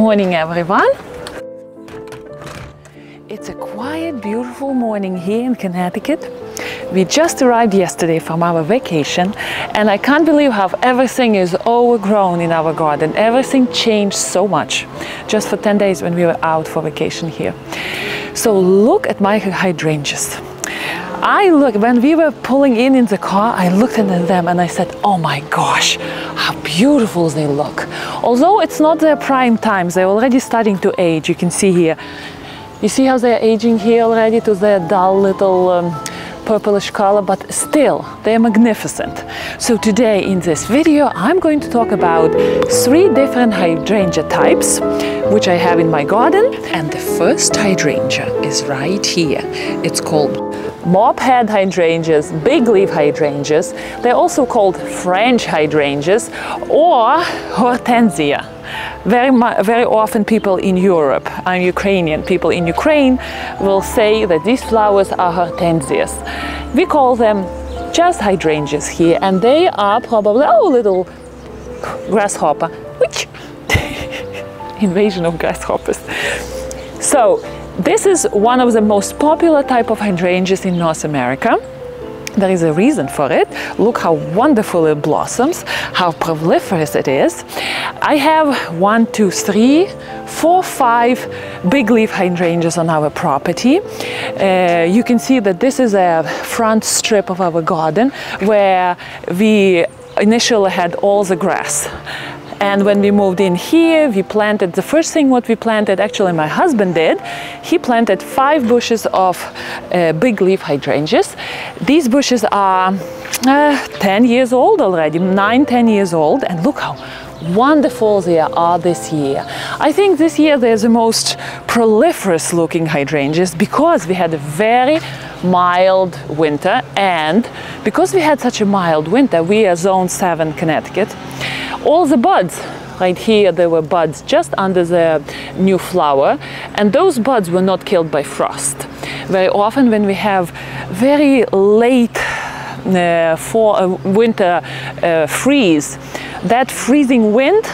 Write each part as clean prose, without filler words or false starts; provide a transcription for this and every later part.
morning, everyone. It's a quiet, beautiful morning here in Connecticut. We just arrived yesterday from our vacation, and I can't believe how everything is overgrown in our garden. Everything changed so much just for 10 days when we were out for vacation here. So look at my hydrangeas. When we were pulling in the car, I looked at them and I said, oh my gosh, how beautiful they look. Although it's not their prime times, they're already starting to age. You can see here. You see how they're aging here already to their dull little purplish color, but still they're magnificent. So today in this video I'm going to talk about 3 different hydrangea types which I have in my garden, and the first hydrangea is right here. It's called mop-head hydrangeas, bigleaf hydrangeas. They're also called French hydrangeas or hortensia. Very often people in Europe, Ukrainian people in Ukraine will say that these flowers are hortensias. We call them just hydrangeas here, and they are probably, oh, little grasshopper, which invasion of grasshoppers. So this is one of the most popular type of hydrangeas in North America. There is a reason for it. Look how wonderful it blossoms, how proliferous it is. I have 1, 2, 3, 4, 5 bigleaf hydrangeas on our property. You can see that this is a front strip of our garden where we initially had all the grass. And when we moved in here, we planted, the first thing what we planted, actually my husband did, he planted 5 bushes of bigleaf hydrangeas. These bushes are 10 years old already, 9, 10 years old, and look how wonderful they are this year. I think this year they're the most proliferous looking hydrangeas because we had a very mild winter, and because we had such a mild winter, we are zone 7 Connecticut. All the buds, right here, there were buds just under the new flower, and those buds were not killed by frost. Very often when we have very late winter freeze, that freezing wind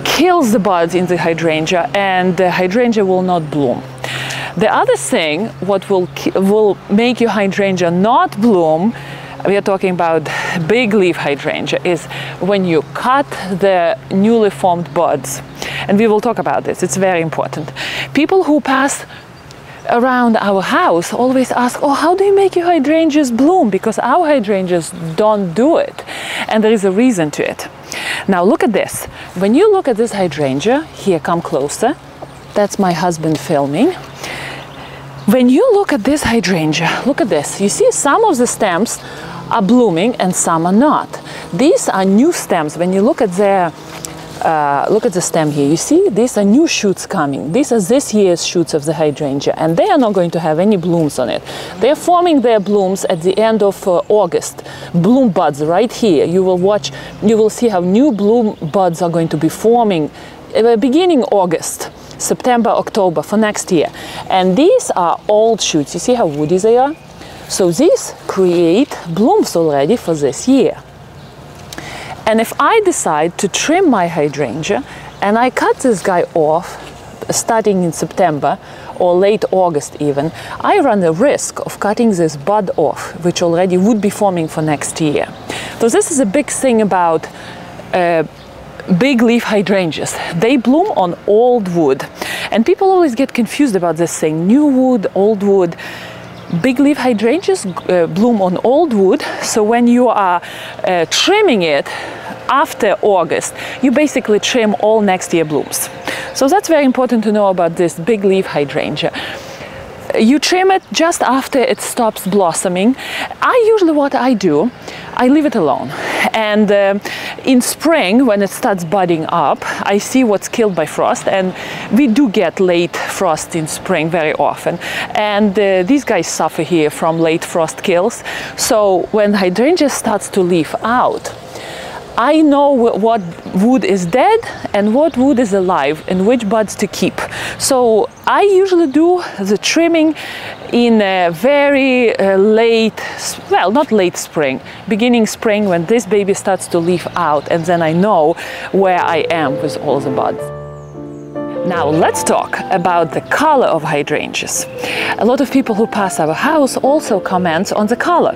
kills the buds in the hydrangea, and the hydrangea will not bloom. The other thing what will make your hydrangea not bloom, we are talking about bigleaf hydrangea, is when you cut the newly formed buds. And we will talk about this, it's very important. People who pass around our house always ask, oh, how do you make your hydrangeas bloom? Because our hydrangeas don't do it. And there is a reason to it. Now look at this. When you look at this hydrangea, here, come closer. That's my husband filming. When you look at this hydrangea, look at this. You see some of the stems are blooming and some are not. These are new stems. When you look at the stem here, you see these are new shoots coming. These are this year's shoots of the hydrangea, and they are not going to have any blooms on it. They're forming their blooms at the end of August. Bloom buds right here. You will see how new bloom buds are going to be forming beginning August, September, October for next year. And these are old shoots. You see how woody they are? So these create blooms already for this year. And if I decide to trim my hydrangea and I cut this guy off starting in September or late August even, I run the risk of cutting this bud off, which already would be forming for next year. So this is a big thing about bigleaf hydrangeas. They bloom on old wood. And people always get confused about this thing, new wood, old wood. Bigleaf hydrangeas bloom on old wood, so when you are trimming it after August, you basically trim all next year blooms. So that's very important to know about this bigleaf hydrangea. You trim it just after it stops blossoming. What I do, I leave it alone. And in spring, when it starts budding up, I see what's killed by frost, and we do get late frost in spring very often. And these guys suffer here from late frost kills. So when hydrangea starts to leaf out, I know what wood is dead and what wood is alive and which buds to keep. So I usually do the trimming in a very late, well, not late spring, beginning spring, when this baby starts to leaf out, and then I know where I am with all the buds. Now let's talk about the color of hydrangeas. A lot of people who pass our house also comment on the color.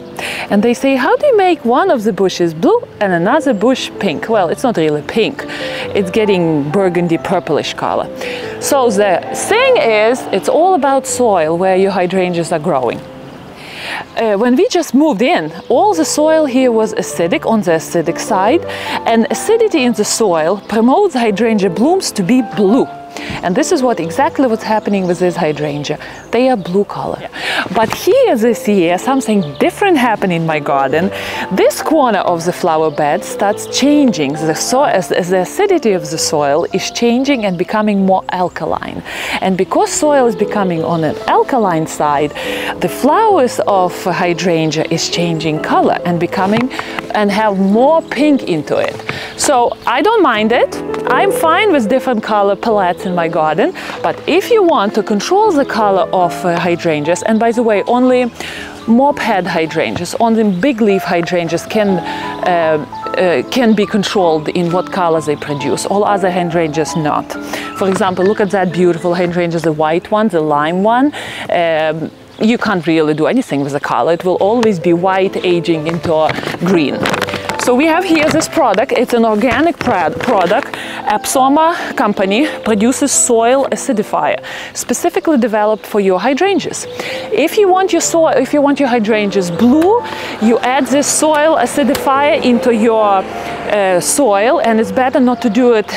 And they say, how do you make one of the bushes blue and another bush pink? Well, it's not really pink. It's getting burgundy purplish color. So the thing is, it's all about soil where your hydrangeas are growing. When we just moved in, all the soil here was acidic, on the acidic side, and acidity in the soil promotes hydrangea blooms to be blue. And this is exactly what's happening with this hydrangea. They are blue color. Yeah. But here this year, something different happened in my garden. This corner of the flower bed starts changing. The acidity of the soil is changing and becoming more alkaline. And because soil is becoming on an alkaline side, the flowers of hydrangea is changing color and have more pink into it. So I don't mind it. I'm fine with different color palettes in my garden, but if you want to control the color of hydrangeas, and by the way, only mop head hydrangeas, only big leaf hydrangeas can be controlled in what color they produce. All other hydrangeas not. For example, look at that beautiful hydrangea, the white one, the lime one. You can't really do anything with the color. It will always be white aging into green. So we have here this product. It's an organic product. Epsoma company produces soil acidifier, specifically developed for your hydrangeas. If you want your hydrangeas blue, you add this soil acidifier into your soil, and it's better not to do it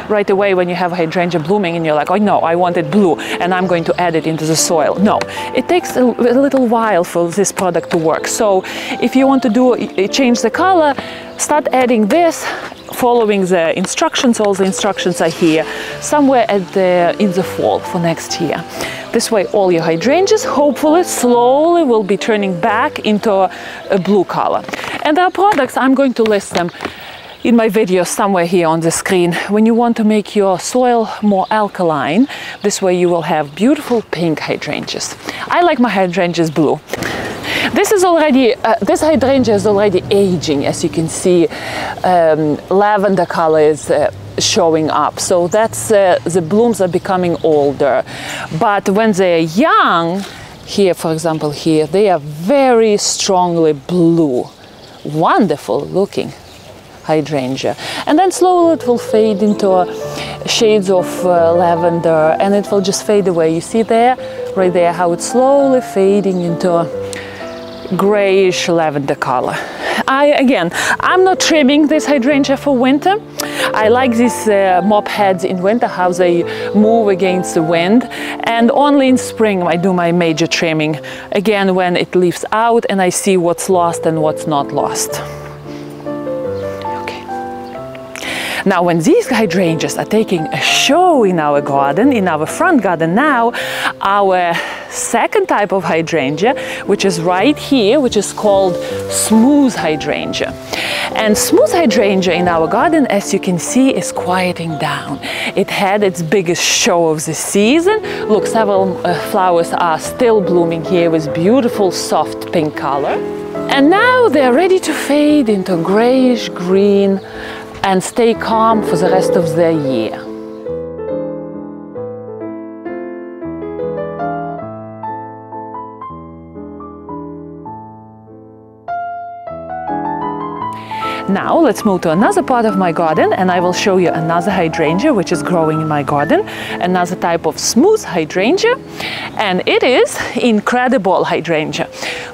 right away when you have hydrangea blooming and you're like, oh no, I want it blue and I'm going to add it into the soil. No, it takes a little while for this product to work. So if you want to change the color, start adding this, following the instructions. All the instructions are here, somewhere in the fall for next year. This way all your hydrangeas hopefully slowly will be turning back into a blue color. And our products, I'm going to list them in my video somewhere here on the screen. When you want to make your soil more alkaline, this way you will have beautiful pink hydrangeas. I like my hydrangeas blue. This hydrangea is already aging, as you can see. Lavender color is showing up, so that's the blooms are becoming older. But when they're young, here, for example, here, they are very strongly blue. Wonderful looking hydrangea. And then slowly it will fade into shades of lavender, and it will just fade away. You see there, right there, how it's slowly fading into grayish lavender color. I'm not trimming this hydrangea for winter. I like these mop heads in winter, how they move against the wind, and only in spring I do my major trimming, again when it leaves out and I see what's lost and what's not lost. Now, when these hydrangeas are taking a show in our garden, in our front garden now, our second type of hydrangea, which is right here, which is called smooth hydrangea. And smooth hydrangea in our garden, as you can see, is quieting down. It had its biggest show of the season. Look, several flowers are still blooming here with beautiful soft pink color. And now they're ready to fade into grayish green and stay calm for the rest of the year. Now let's move to another part of my garden, and I will show you another hydrangea which is growing in my garden, another type of smooth hydrangea, and it is incredible hydrangea.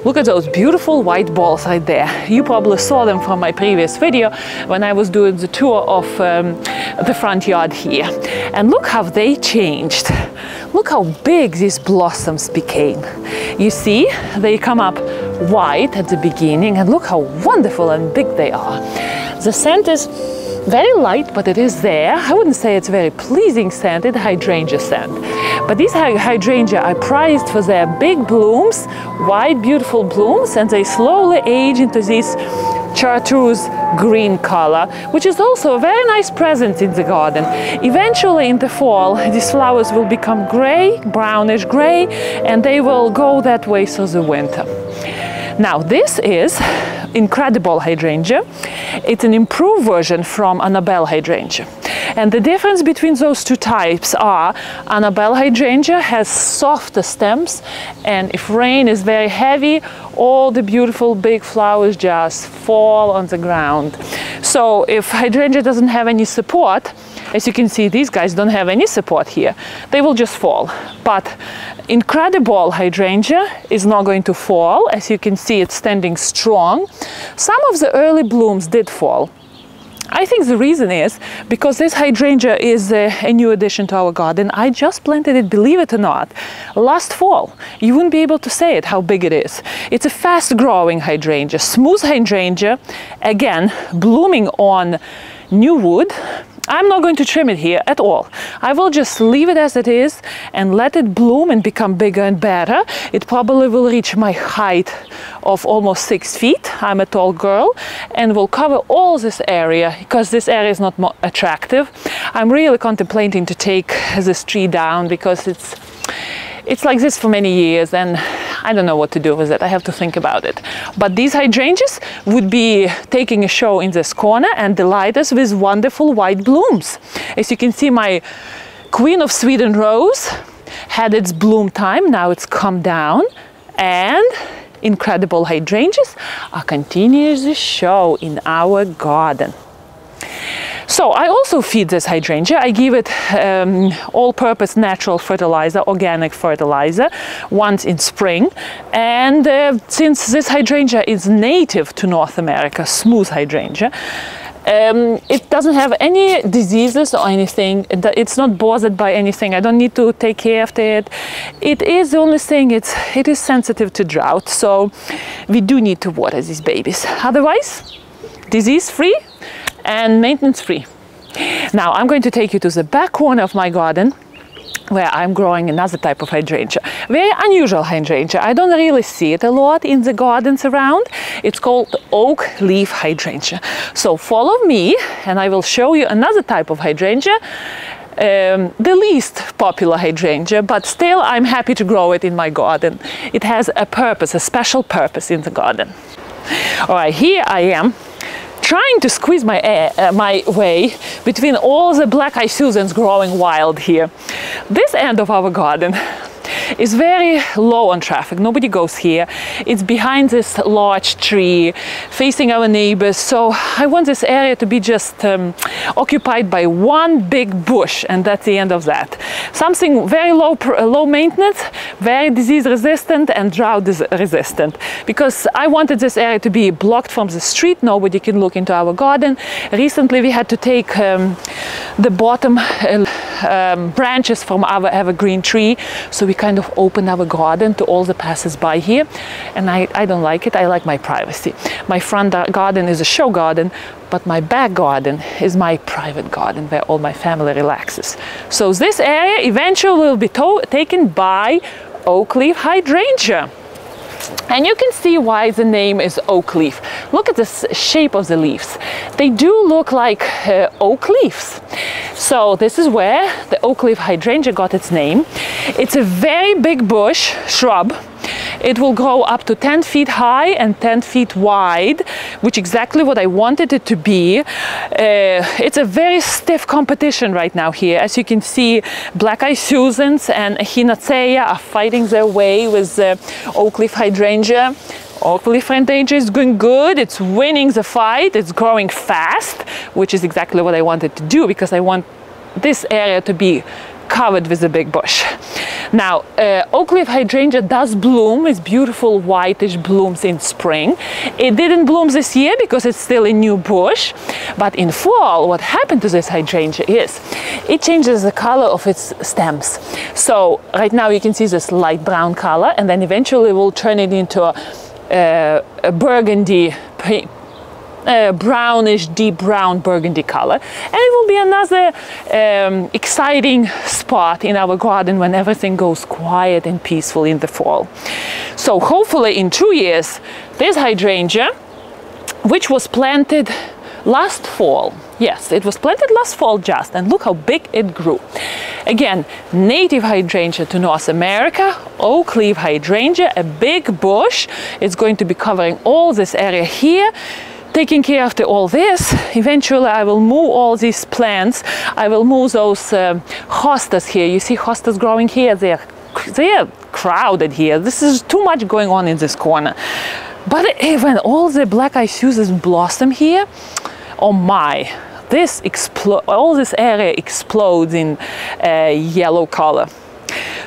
Look at those beautiful white balls right there. You probably saw them from my previous video when I was doing the tour of the front yard here. And look how they changed. Look how big these blossoms became. You see, they come up white at the beginning, and look how wonderful and big they are. The scent is very light, but it is there. I wouldn't say it's very pleasing scent, it's hydrangea scent. But these hydrangea are prized for their big blooms, white beautiful blooms, and they slowly age into this chartreuse green color, which is also a very nice presence in the garden. Eventually in the fall, these flowers will become gray, brownish gray, and they will go that way through the winter. Now this is incredible hydrangea. It's an improved version from Annabelle hydrangea. And the difference between those two types are Annabelle hydrangea has softer stems, and if rain is very heavy, all the beautiful big flowers just fall on the ground. So if hydrangea doesn't have any support, as you can see, these guys don't have any support here, they will just fall. But incredible hydrangea is not going to fall. As you can see, it's standing strong. Some of the early blooms did fall. I think the reason is because this hydrangea is a new addition to our garden. I just planted it, believe it or not, last fall. You wouldn't be able to say it, how big it is. It's a fast-growing hydrangea, smooth hydrangea, again, blooming on new wood. I'm not going to trim it here at all. I will just leave it as it is and let it bloom and become bigger and better. It probably will reach my height of almost 6 feet. I'm a tall girl, and will cover all this area because this area is not more attractive. I'm really contemplating to take this tree down because it's like this for many years, and I don't know what to do with it. I have to think about it. But these hydrangeas would be taking a show in this corner and delight us with wonderful white blooms. As you can see, my Queen of Sweden rose had its bloom time. Now it's come down, and incredible hydrangeas are continuing the show in our garden. So I also feed this hydrangea. I give it all-purpose natural fertilizer, organic fertilizer, once in spring. And since this hydrangea is native to North America, smooth hydrangea, it doesn't have any diseases or anything. It's not bothered by anything. I don't need to take care of it. It is the only thing, it is sensitive to drought. So we do need to water these babies. Otherwise, disease-free and maintenance-free. Now I'm going to take you to the back corner of my garden where I'm growing another type of hydrangea. Very unusual hydrangea. I don't really see it a lot in the gardens around. It's called Oakleaf Hydrangea. So follow me and I will show you another type of hydrangea. The least popular hydrangea, but still I'm happy to grow it in my garden. It has a purpose, a special purpose in the garden. All right, here I am, trying to squeeze my way between all the black-eyed Susans growing wild here. This end of our garden is very low on traffic. Nobody goes here. It's behind this large tree, facing our neighbors. So I want this area to be just occupied by one big bush, and that's the end of that. Something very low maintenance, very disease resistant and drought resistant. Because I wanted this area to be blocked from the street. Nobody can look into our garden. Recently we had to take the bottom branches from our evergreen tree, so we kind of open our garden to all the passers-by here, and I don't like it. I like my privacy. My front garden is a show garden, but my back garden is my private garden where all my family relaxes. So this area eventually will be taken by Oakleaf Hydrangea. And you can see why the name is oak leaf. Look at the shape of the leaves. They do look like oak leaves. So this is where the Oakleaf Hydrangea got its name. It's a very big bush shrub. It will grow up to 10 feet high and 10 feet wide, which is exactly what I wanted it to be. It's a very stiff competition right now here. As you can see, black-eyed Susans and Echinacea are fighting their way with the Oakleaf Hydrangea. Oakleaf Hydrangea is going good. It's winning the fight. It's growing fast, which is exactly what I wanted to do because I want this area to be covered with a big bush. Now, Oakleaf Hydrangea does bloom with beautiful whitish blooms in spring. It didn't bloom this year because it's still a new bush, but in fall, what happened to this hydrangea is it changes the color of its stems. So right now you can see this light brown color, and then eventually we'll turn it into a burgundy, brownish, deep brown burgundy color, and it will be another exciting spot in our garden when everything goes quiet and peaceful in the fall. So hopefully in 2 years this hydrangea, which was planted last fall, Yes, it was planted last fall just, and look how big it grew. Again, native hydrangea to North America, Oakleaf Hydrangea, a big bush. It's going to be covering all this area here, taking care of all this. Eventually I will move all these plants. I will move those hostas here. You see hostas growing here? They're crowded here. This is too much going on in this corner. But when all the black eyed fuses blossom here, oh my, all this area explodes in yellow color.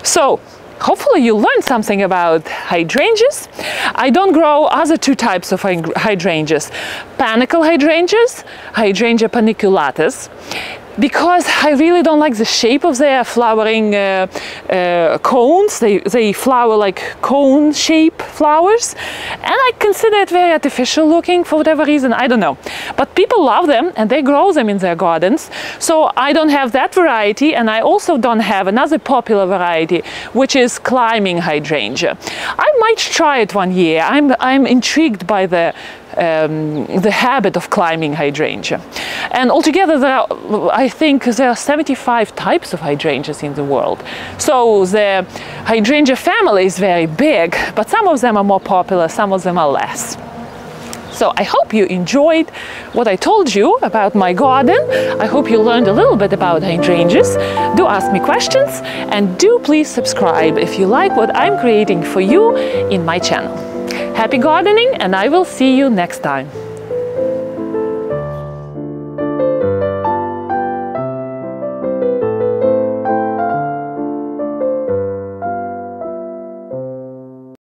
So hopefully you learned something about hydrangeas. I don't grow other two types of hydrangeas, panicle hydrangeas, Hydrangea paniculatus, because I really don't like the shape of their flowering cones. They flower like cone shape flowers, and I consider it very artificial looking for whatever reason, I don't know. But people love them and they grow them in their gardens, so I don't have that variety, and I also don't have another popular variety, which is climbing hydrangea. I might try it one year. I'm intrigued by the habit of climbing hydrangea. And altogether I think there are 75 types of hydrangeas in the world. So the hydrangea family is very big, but some of them are more popular, some of them are less. So I hope you enjoyed what I told you about my garden. I hope you learned a little bit about hydrangeas. Do ask me questions, and do please subscribe if you like what I'm creating for you in my channel. Happy gardening, and I will see you next time.